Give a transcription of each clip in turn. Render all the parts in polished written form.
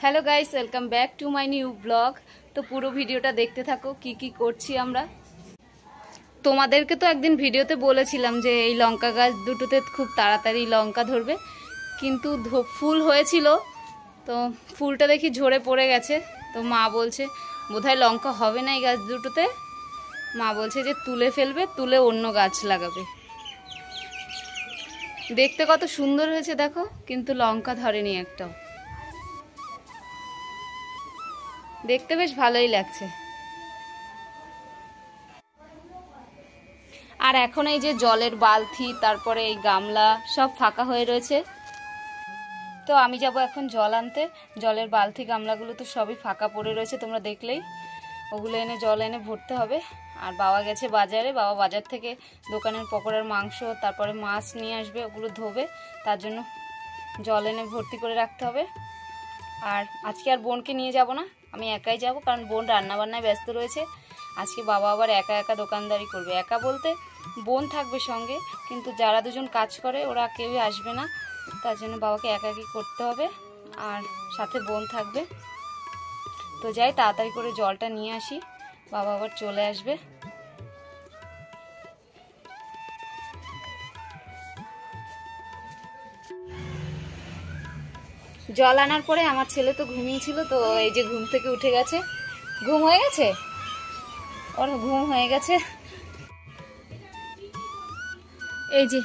Hello guys, welcome back to my new blog. তো পুরো ভিডিওটা দেখতে থাকো কি করছি আমরা। তোমাদেরকে তো একদিন ভিডিওতে বলেছিলাম যে এই লঙ্কা গাছ দুটোতে খুব তাড়াতাড়ি লঙ্কা ধরবে, কিন্তু ফুল হয়েছিল তো ফুলটা দেখি ঝরে পড়ে গেছে। তো মা বলছে বোধহয় লঙ্কা হবে না এই গাছ দুটোতে। মা বলছে যে তুলে ফেলবে, তুলে অন্য গাছ লাগাবে। দেখতে কত সুন্দর হয়েছে দেখো, কিন্তু লঙ্কা ধরেনি একটাও। দেখতে বেশ ভালোই লাগছে। আর এখন এই যে জলের বালতি, তারপরে এই গামলা সব ফাঁকা হয়ে রয়েছে। তো আমি যাব এখন জল আনতে। জলের বালতি গামলাগুলো তো সবই ফাঁকা পড়ে রয়েছে, তোমরা দেখলেই। ওগুলো এনে জল এনে ভরতে হবে। আর বাবা গেছে বাজারে, বাবা বাজার থেকে দোকানের পকোড়ার মাংস তারপরে মাছ নিয়ে আসবে, ওগুলো ধোবে। তার জন্য জল এনে ভর্তি করে রাখতে হবে। আর আজকে আর বোনকে নিয়ে যাব না, আমি একাই যাব, কারণ বোন রান্নাবান্নায় ব্যস্ত রয়েছে। আজকে বাবা আবার একা একা দোকানদারি করবে। একা বলতে বোন থাকবে সঙ্গে, কিন্তু যারা দুজন কাজ করে ওরা কেউই আসবে না। তার জন্য বাবাকে একা একই করতে হবে, আর সাথে বোন থাকবে। তো যাই তাড়াতাড়ি করে জলটা নিয়ে আসি, বাবা আবার চলে আসবে। জল আনার পরে আমার ছেলে তো ঘুমিয়েছিল, তো এই যে ঘুম থেকে উঠে গেছে। ঘুম হয়ে গেছে ওর, ঘুম হয়ে গেছে। এই যে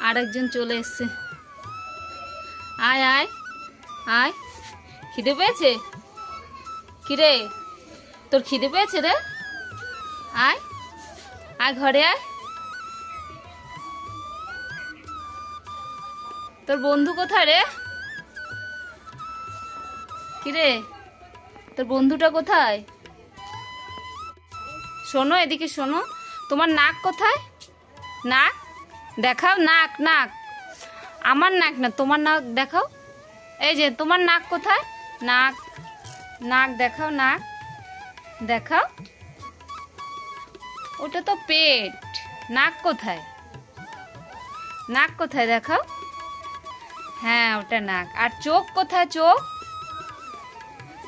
আরেকজন চলে এসছে। আয় আয় আয়, খিদে পেয়েছে? কিরে তোর খিদে পেয়েছে রে? আয় আয় ঘরে আয়। তোর বন্ধু কোথায় রে? কিরে তোর বন্ধুটা কোথায়? শোনো, এদিকে শোনো। তোমার নাক কোথায়? নাক দেখাও। নাক নাক আমার নাক না, তোমার নাক দেখাও। এই যে তোমার নাক কোথায়? নাক নাক দেখাও, নাক দেখাও। ওটা তো পেট, নাক কোথায়? নাক কোথায় দেখাও। হ্যাঁ ওটা নাক। আর চোখ কোথায়? চোখ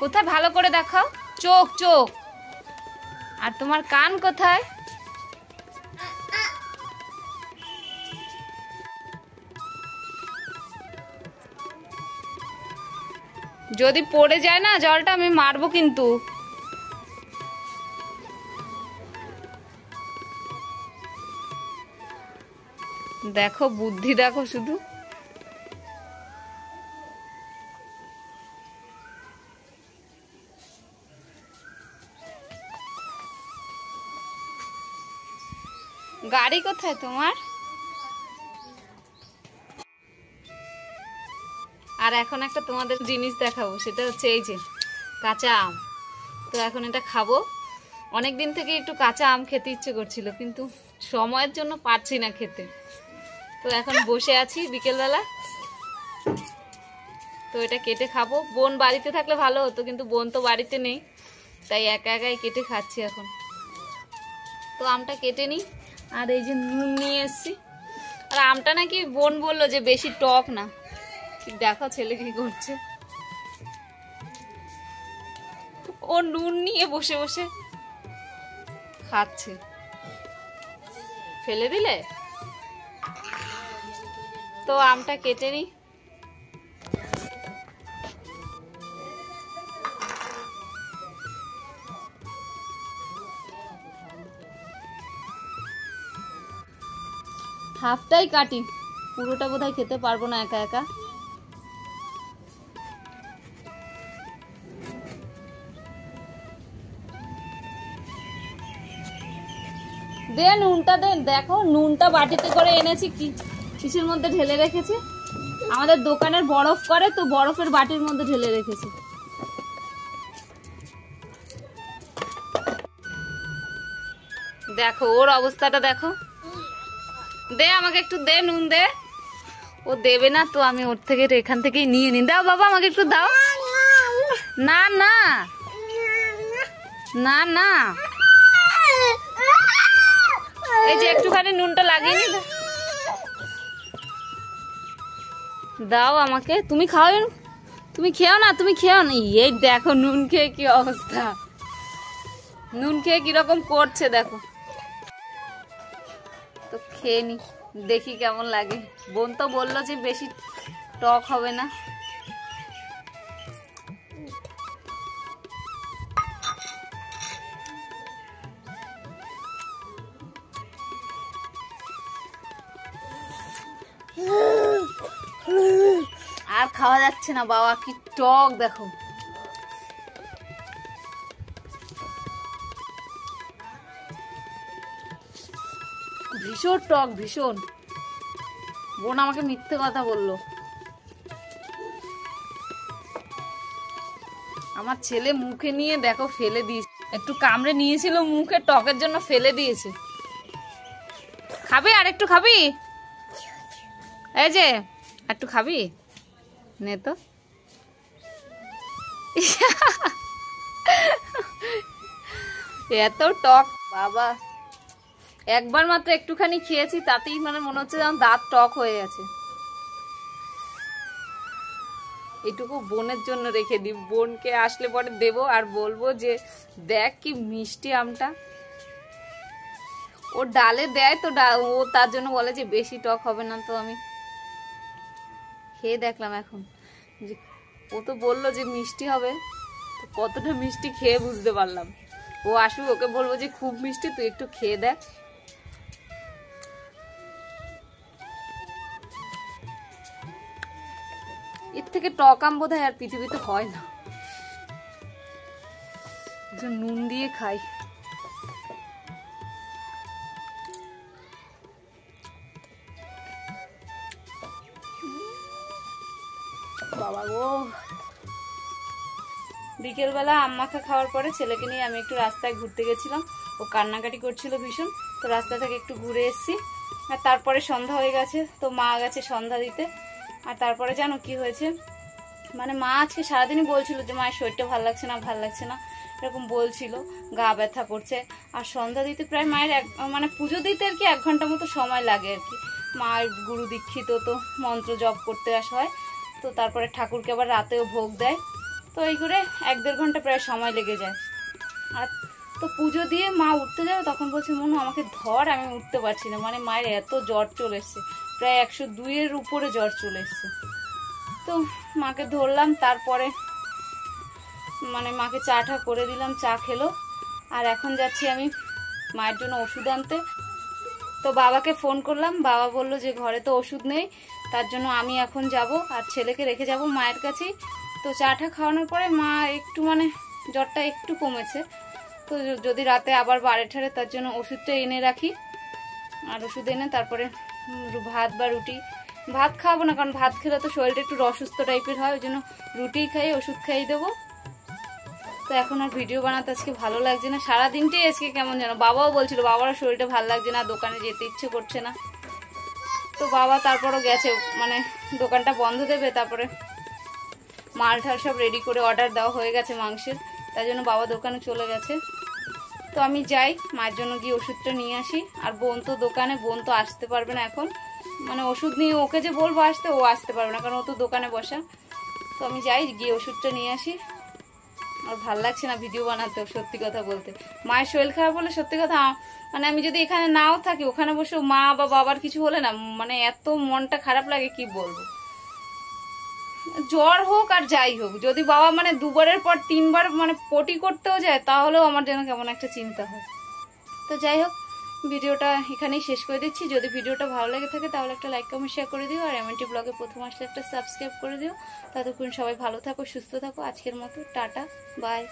কোথায় ভালো করে দেখাও। চোখ চোখ। আর তোমার কান কোথায়? যদি পড়ে যায় না জলটা, আমি মারবো কিন্তু। দেখো বুদ্ধি, দেখো শুধু। গাড়ি কোথায় তোমার? আর এখন একটা তোমাদের জিনিস দেখাবো, সেটা হচ্ছে এই যে কাঁচা আম। তো এখন এটা খাবো। অনেক দিন থেকে একটু কাঁচা আম খেতে ইচ্ছে করছিল, কিন্তু সময়ের জন্য পারছি না খেতে। তো এখন বসে আছি বিকেলবেলা, তো এটা কেটে খাবো। বোন বাড়িতে থাকলে ভালো হতো, কিন্তু বোন তো বাড়িতে নেই, তাই একা একাই কেটে খাচ্ছি এখন। তো আমটা কেটে নিই। আর এই যে নুন নিয়ে এসছি। আর আমটা নাকি বোন বললো যে বেশি টক না। ঠিক দেখো ছেলে কি করছে, ও নুন নিয়ে বসে বসে খাচ্ছে। ফেলে দিলে? তো আমটা কেটে নিই। হাফটাই কাটি, পুরোটা বোধহয় খেতে পারবো না একা একা। দে নুনটা দে। দেখো নুনটা বাটিতে করে এনেছি, কিসের মধ্যে ঢেলে রেখেছে। আমাদের দোকানের বরফ করে, তো বরফের বাটির মধ্যে ঢেলে রেখেছে। দেখো ওর অবস্থাটা দেখো। দে আমাকে একটু দে, নুন দে। ও দেবে না, তো আমি ওর থেকে এখান থেকেই নিয়ে নিই। দাও বাবা আমাকে একটু দাও। না না না না, এই যে একটুখানি নুনটা লাগিয়ে নি। দাও আমাকে, তুমি খাও। তুমি খেও না, তুমি খেও না। এই দেখো নুন খেয়ে কি অবস্থা, নুন খেয়ে কিরকম করছে দেখো। তো খেয়ে নি, দেখি কেমন লাগে। বোন তো বললো যে বেশি টক হবে না। আর খাওয়া যাচ্ছে না বাবা, কি টক দেখো। ভীষণ টক, ভীষণ। বোন আমাকে মিথ্যে কথা বললো। আমার ছেলে মুখে নিয়ে দেখো ফেলে দিয়েছে, একটু কামড়ে নিয়েছিল মুখে, টকের জন্য ফেলে দিয়েছে। খাবি? আর একটু খাবি? এই যে একটু খাবি, নে তো। এত টক বাবা, একবার মাত্র একটুখানি খেয়েছি, তাতেই মানে মনে হচ্ছে যেন দাঁত টক হয়ে গেছে। এইটুকু বোনের জন্য রেখে দিই, বোনকে আসলে পরে দেবো আর বলবো যে দেখ কি মিষ্টি আমটা। ও ডালে দেয় তো, ও তার জন্য বলে যে বেশি টক হবে না। তো আমি খেয়ে দেখলাম এখন, যে ও তো বললো যে মিষ্টি হবে, তো কতটা মিষ্টি খেয়ে বুঝতে পারলাম। ও আসুক, ওকে বলবো যে খুব মিষ্টি, তুই একটু খেয়ে দেখ। এর থেকে টক আম বোধহয় আর পৃথিবীতে হয় না। নুন দিয়ে খাই। বাবা গো, বিকেলবেলা আম মাখা খাওয়ার পরে ছেলেকে নিয়ে আমি একটু রাস্তায় ঘুরতে গেছিলাম। ও কান্নাকাটি করছিল ভীষণ, তো রাস্তা থেকে একটু ঘুরে এসেছি। আর তারপরে সন্ধ্যা হয়ে গেছে, তো মা গেছে সন্ধ্যা দিতে। আর তারপরে জানো কি হয়েছে, মানে মা আজকে সারাদিনই বলছিল যে মায়ের শরীরটা ভালো লাগছে না, ভালো লাগছে না, এরকম বলছিল, গা ব্যথা করছে। আর সন্ধ্যা দিতে প্রায় মায়ের মানে পুজো দিতে আর কি 1 ঘন্টা মতো সময় লাগে আর কি। মায়ের গুরু দীক্ষিত, তো মন্ত্র জপ করতে আসা হয়, তো তারপরে ঠাকুরকে আবার রাতেও ভোগ দেয়, তো এই করে 1-1.5 ঘন্টা প্রায় সময় লেগে যায়। আর তো পুজো দিয়ে মা উঠতে যাবে, তখন বলছে মনু আমাকে ধর, আমি উঠতে পারছি না। মানে মায়ের এত জ্বর চলে এসছে, প্রায় 102-এর উপরে জ্বর চলে এসছে। তো মাকে ধরলাম, তারপরে মানে মাকে চা টা করে দিলাম, চা খেলো। আর এখন যাচ্ছি আমি মায়ের জন্য ওষুধ আনতে। তো বাবাকে ফোন করলাম, বাবা বলল যে ঘরে তো ওষুধ নেই, তার জন্য আমি এখন যাব আর ছেলেকে রেখে যাব মায়ের কাছেই। তো চাটা খাওয়ানোর পরে মা একটু মানে জ্বরটা একটু কমেছে, তো যদি রাতে আবার বাড়ে ঠারে তার জন্য ওষুধটা এনে রাখি। আর ওষুধ এনে তারপরে ভাত বা রুটি, ভাত খাওয়াবো না, কারণ ভাত খেলে তো শরীরটা একটু অসুস্থ টাইপের হয়, ওই জন্য রুটি খাই, ওষুধ খাইয়ে দেবো। তো এখন আর ভিডিও বানাতে আজকে ভালো লাগছে না, সারাদিনটাই আজকে কেমন যেন। বাবাও বলছিল বাবারও শরীরটা ভালো লাগছে না, দোকানে যেতে ইচ্ছে করছে না। তো বাবা তারপরও গেছে, মানে দোকানটা বন্ধ দেবে, তারপরে মাল ঠাল সব রেডি করে অর্ডার দেওয়া হয়ে গেছে মাংসের, তাই জন্য বাবা দোকানে চলে গেছে। তো আমি যাই মায়ের জন্য গিয়ে ওষুধটা নিয়ে আসি। আর বোন তো দোকানে, বোন তো আসতে পারবে না এখন, মানে ওষুধ নিয়ে ওকে যে বলবো আসতে, ও আসতে পারবে না, কারণ ও তো দোকানে বসা। তো আমি যাই গিয়ে ওষুধটা নিয়ে আসি। আর ভাল লাগছে না ভিডিও বানাতে, সত্যি কথা বলতে। মায়ের শরীর খারাপ হলে সত্যি কথা মানে আমি যদি এখানে নাও থাকি, ওখানে বসে মা বা বাবার কিছু হলে না, মানে এত মনটা খারাপ লাগে কি বলবো। জ্বর হোক আর যাই হোক, যদি বাবা মানে 2বারের পর 3বার মানে পটি করতেও যায়, তাহলেও আমার যেন কেমন একটা চিন্তা হয়। তো যাই হোক, ভিডিওটা এখানেই শেষ করে দিচ্ছি। যদি ভিডিওটা ভালো লেগে থাকে তাহলে একটা লাইক কমেন্ট শেয়ার করে দিও, আর এমএনটি ব্লগে প্রথম আসলে একটা সাবস্ক্রাইব করে দিও। ততক্ষণ সবাই ভালো থাকো, সুস্থ থাকো। আজকের মতো টাটা, বাই।